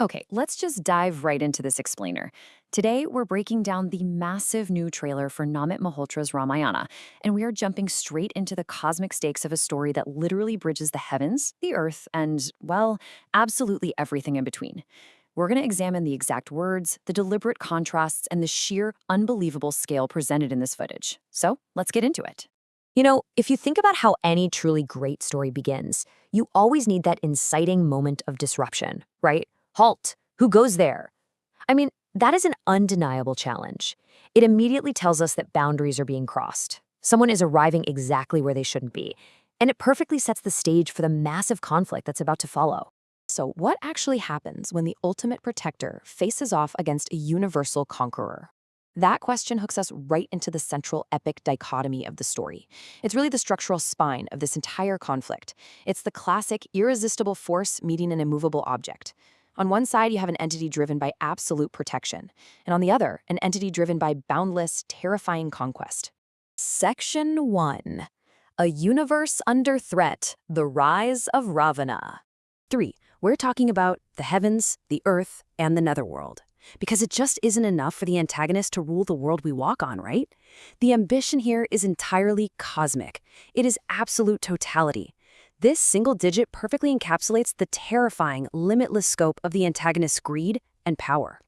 Okay, let's just dive right into this explainer. Today, we're breaking down the massive new trailer for Namit Malhotra's Ramayana, and we are jumping straight into the cosmic stakes of a story that literally bridges the heavens, the earth, and, well, absolutely everything in between. We're going to examine the exact words, the deliberate contrasts, and the sheer, unbelievable scale presented in this footage. So, let's get into it. If you think about how any truly great story begins, you always need that inciting moment of disruption, right? Halt! Who goes there? I mean, that is an undeniable challenge. It immediately tells us that boundaries are being crossed. Someone is arriving exactly where they shouldn't be. And it perfectly sets the stage for the massive conflict that's about to follow. So, what actually happens when the ultimate protector faces off against a universal conqueror? That question hooks us right into the central epic dichotomy of the story. It's really the structural spine of this entire conflict. It's the classic irresistible force meeting an immovable object. On one side, you have an entity driven by absolute protection, and on the other, an entity driven by boundless, terrifying conquest. Section 1. A Universe Under Threat, The Rise of Ravana. 3. We're talking about the heavens, the earth, and the netherworld. Because it just isn't enough for the antagonist to rule the world we walk on, right? The ambition here is entirely cosmic. It is absolute totality. This single digit perfectly encapsulates the terrifying, limitless scope of the antagonist's greed and power.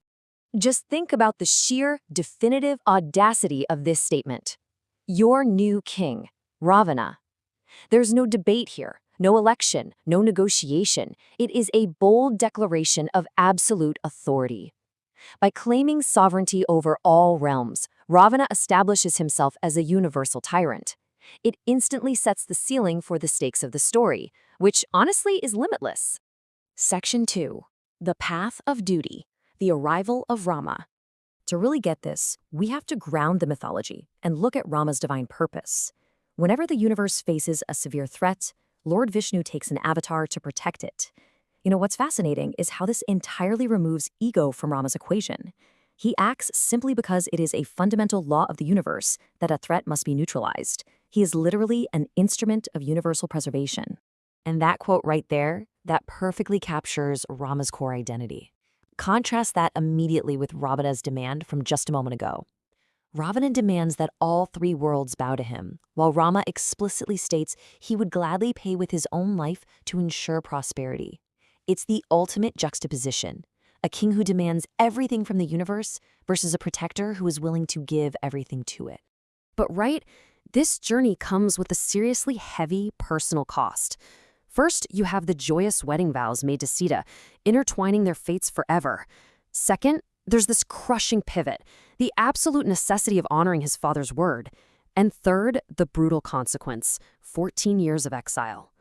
Just think about the sheer, definitive audacity of this statement. Your new king, Ravana. There's no debate here, no election, no negotiation. It is a bold declaration of absolute authority. By claiming sovereignty over all realms, Ravana establishes himself as a universal tyrant. It instantly sets the ceiling for the stakes of the story, which honestly is limitless. Section 2. The Path of Duty, The Arrival of Rama. To really get this, we have to ground the mythology and look at Rama's divine purpose. Whenever the universe faces a severe threat, Lord Vishnu takes an avatar to protect it. What's fascinating is how this entirely removes ego from Rama's equation. He acts simply because it is a fundamental law of the universe that a threat must be neutralized. He is literally an instrument of universal preservation. And that quote right there, that perfectly captures Rama's core identity. Contrast that immediately with Ravana's demand from just a moment ago. Ravana demands that all three worlds bow to him, while Rama explicitly states he would gladly pay with his own life to ensure prosperity. It's the ultimate juxtaposition, a king who demands everything from the universe versus a protector who is willing to give everything to it. But this journey comes with a seriously heavy personal cost. First, you have the joyous wedding vows made to Sita, intertwining their fates forever. Second, there's this crushing pivot, the absolute necessity of honoring his father's word. And third, the brutal consequence, 14 years of exile.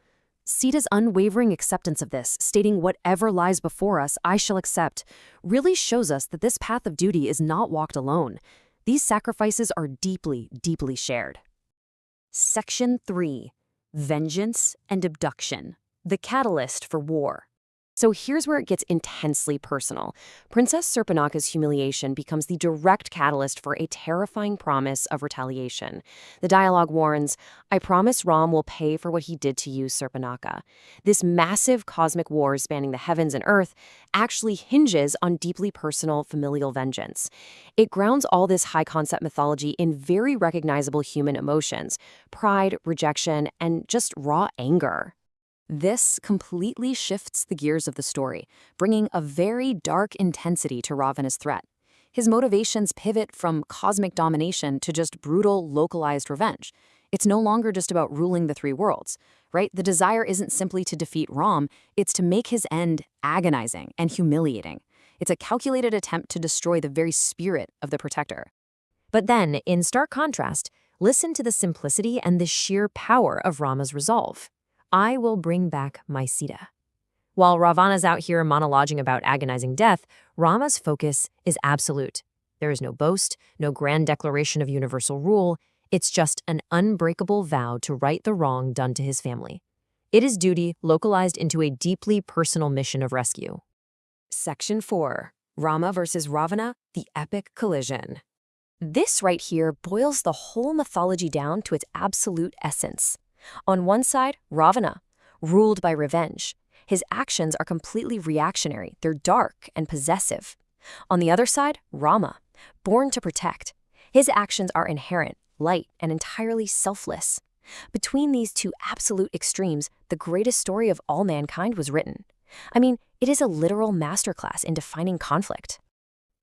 Sita's unwavering acceptance of this, stating whatever lies before us, I shall accept, really shows us that this path of duty is not walked alone. These sacrifices are deeply, deeply shared. Section 3. Vengeance and Abduction, the Catalyst for War. So here's where it gets intensely personal. Princess Surpanaka's humiliation becomes the direct catalyst for a terrifying promise of retaliation. The dialogue warns, I promise Ram will pay for what he did to you, Surpanaka. This massive cosmic war spanning the heavens and earth actually hinges on deeply personal familial vengeance. It grounds all this high-concept mythology in very recognizable human emotions, pride, rejection, and just raw anger. This completely shifts the gears of the story, bringing a very dark intensity to Ravana's threat. His motivations pivot from cosmic domination to just brutal, localized revenge. It's no longer just about ruling the three worlds, right? The desire isn't simply to defeat Ram, it's to make his end agonizing and humiliating. It's a calculated attempt to destroy the very spirit of the protector. But then, in stark contrast, listen to the simplicity and the sheer power of Rama's resolve. I will bring back my Sita. While Ravana's out here monologuing about agonizing death, Rama's focus is absolute. There is no boast, no grand declaration of universal rule. It's just an unbreakable vow to right the wrong done to his family. It is duty localized into a deeply personal mission of rescue. Section 4. Rama versus Ravana, the epic collision. This right here boils the whole mythology down to its absolute essence. On one side, Ravana, ruled by revenge. His actions are completely reactionary. They're dark and possessive. On the other side, Rama, born to protect. His actions are inherent, light, and entirely selfless. Between these two absolute extremes, the greatest story of all mankind was written. I mean, it is a literal masterclass in defining conflict.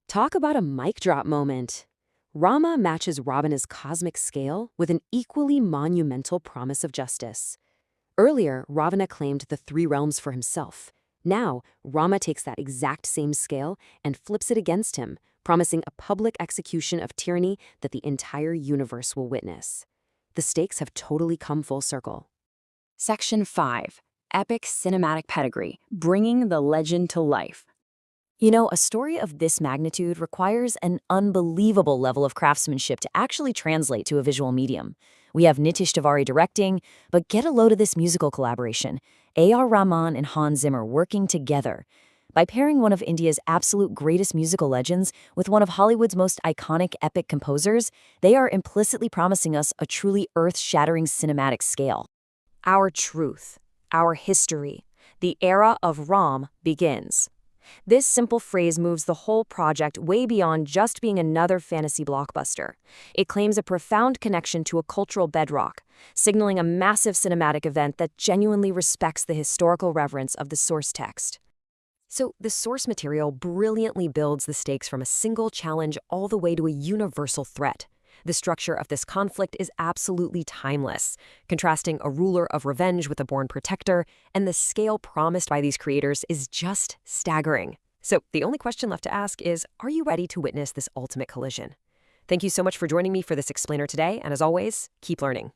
Talk about a mic drop moment. Rama matches Ravana's cosmic scale with an equally monumental promise of justice. Earlier, Ravana claimed the three realms for himself. Now, Rama takes that exact same scale and flips it against him, promising a public execution of tyranny that the entire universe will witness. The stakes have totally come full circle. Section 5. Epic Cinematic Pedigree, Bringing the Legend to Life. You know, a story of this magnitude requires an unbelievable level of craftsmanship to actually translate to a visual medium. We have Nitish Tiwari directing, but get a load of this musical collaboration. A.R. Rahman and Hans Zimmer working together. By pairing one of India's absolute greatest musical legends with one of Hollywood's most iconic epic composers, they are implicitly promising us a truly earth-shattering cinematic scale. Our truth, our history, the era of Ram begins. This simple phrase moves the whole project way beyond just being another fantasy blockbuster. It claims a profound connection to a cultural bedrock, signaling a massive cinematic event that genuinely respects the historical reverence of the source text. So, the source material brilliantly builds the stakes from a single challenge all the way to a universal threat. The structure of this conflict is absolutely timeless, contrasting a ruler of revenge with a born protector, and the scale promised by these creators is just staggering. So the only question left to ask is, are you ready to witness this ultimate collision? Thank you so much for joining me for this explainer today, and as always, keep learning.